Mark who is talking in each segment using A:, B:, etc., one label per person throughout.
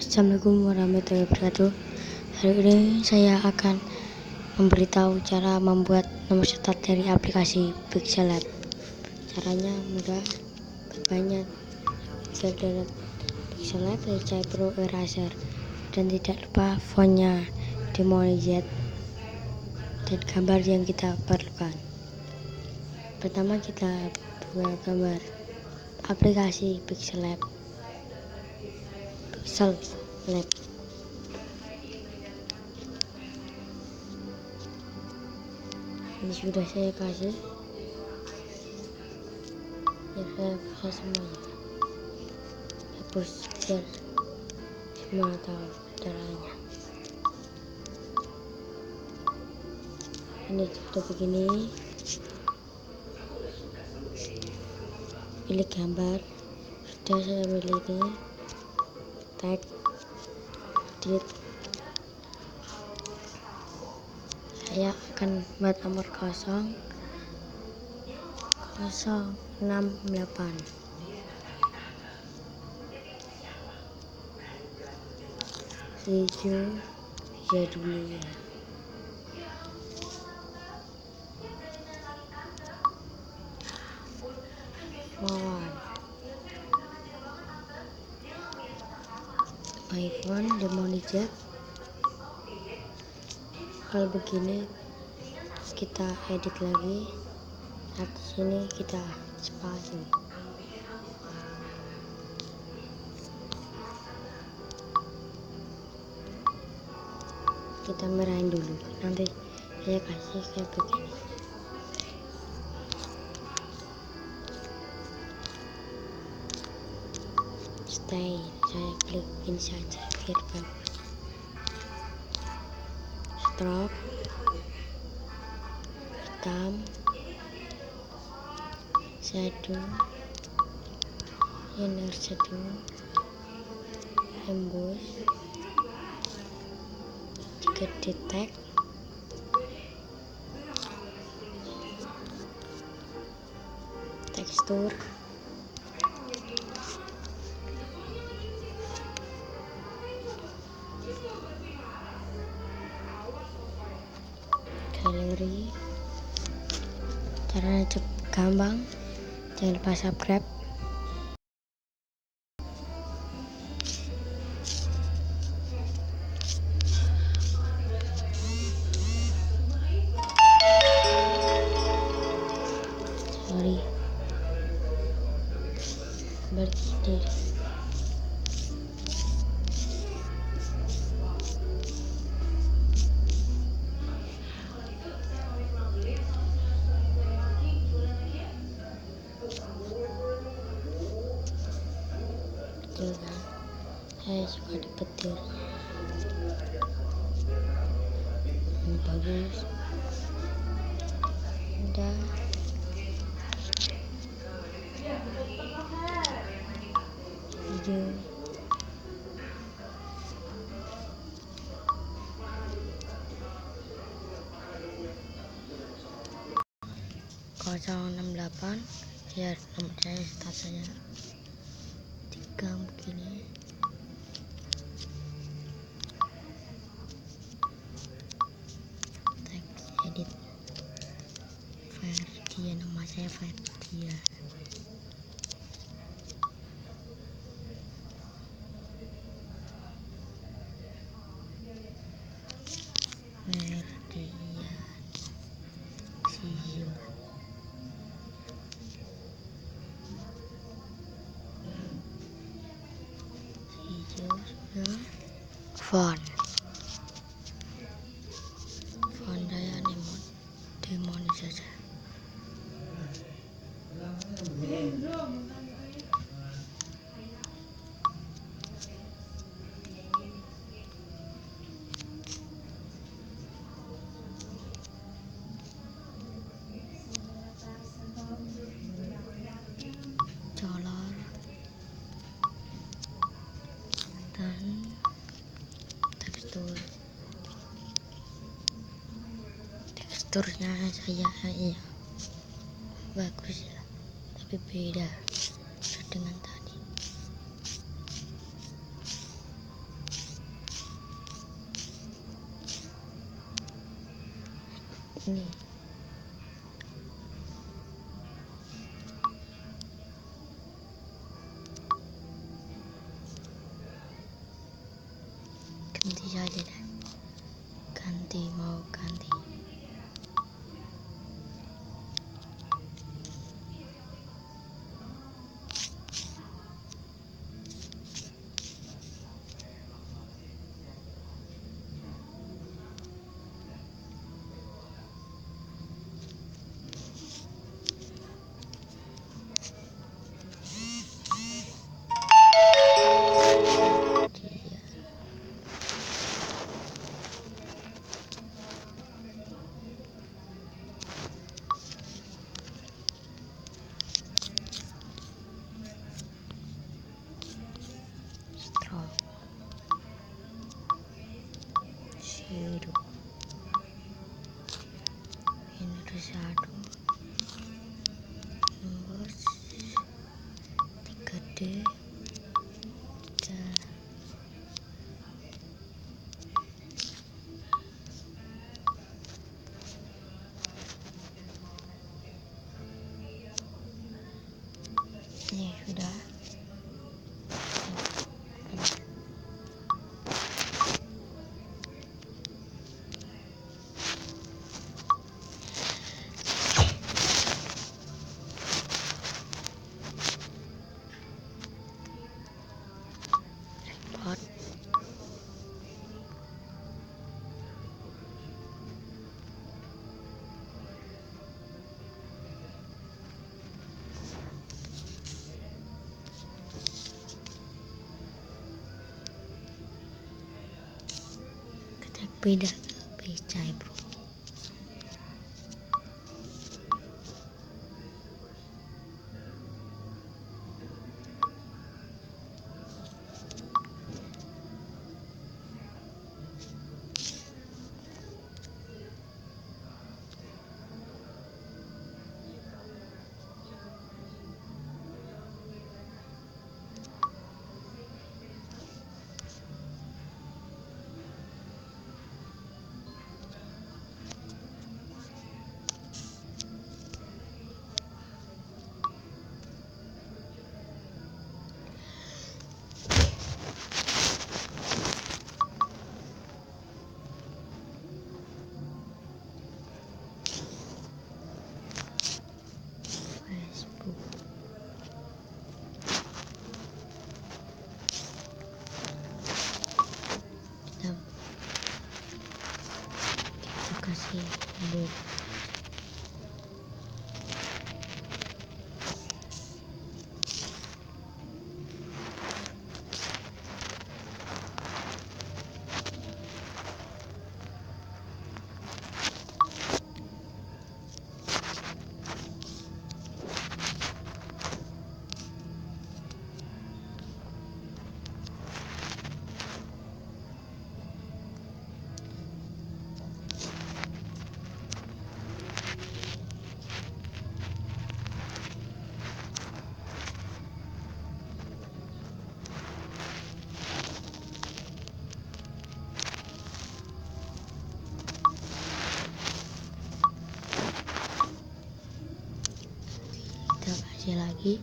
A: Assalamualaikum warahmatullahi wabarakatuh. Hari ini saya akan memberitahu cara membuat nomor start dari aplikasi Pixel Lab. Caranya mudah, banyak. Bisa download Pixel Lab dari Pro Eraser, dan tidak lupa fontnya Demonic dan gambar yang kita perlukan. Pertama kita buat gambar aplikasi Pixel Lab. Ini sudah saya kasih, ya saya kasih semuanya, hapus biar semua tahu caranya. Ini sudah begini, pilih gambar, sudah saya pilih ini, tag, edit. Saya akan buat nomor 068 hijau ya dulu ya. iPhone Demonic. Kalau begini kita edit lagi. Nah, sini kita spasi. Kita merahin dulu. Nanti saya kasih kayak begini. Style saya klikin saja biar bagus. Stroke hitam, shadow, inner shadow, emboss, juga detect, tekstur, galeri. Caranya cukup gampang. Jangan lupa subscribe. Berdiri. Betul kan? Saya suka di petirnya. Ini bagus. Udah. Hijau. Kosong 68 biar nomor saya statusnya 3 begini. Teks edit Ferdia, nama saya Ferdia. Font saya Demonic saja. Color dan teksturnya saya ya bagus ya, tapi beda dengan tadi. ini. Ganti saja deh, mau ganti. Sirup ini satu nomor 3D ini sudah. Beda bro. Kita kasih book. Kita kasih lagi.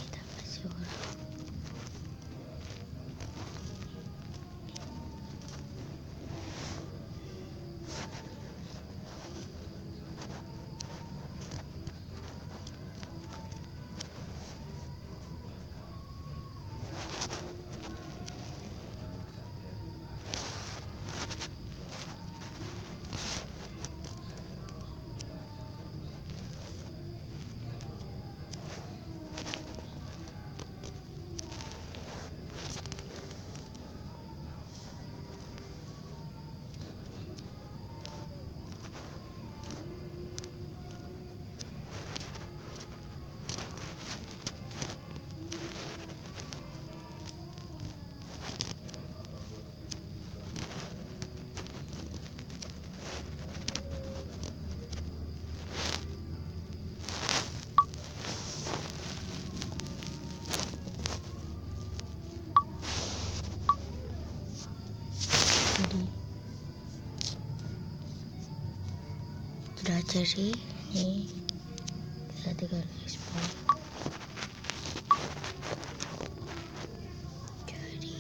A: Kita kasih orang. Jadi ini kita tinggal ekspor. Jadi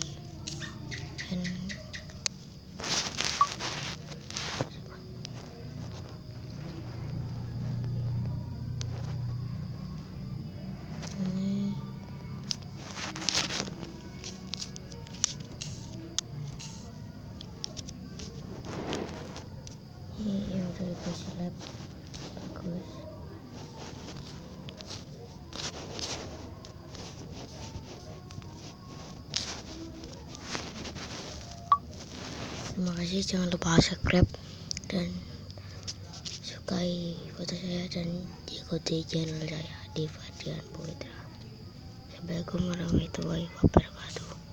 A: dan ini yang dari Pixelab bagus. Terima kasih, jangan lupa subscribe dan sukai foto saya dan ikuti channel saya di Fadrian Putra. Assalamualaikum warahmatullahi wabarakatuh.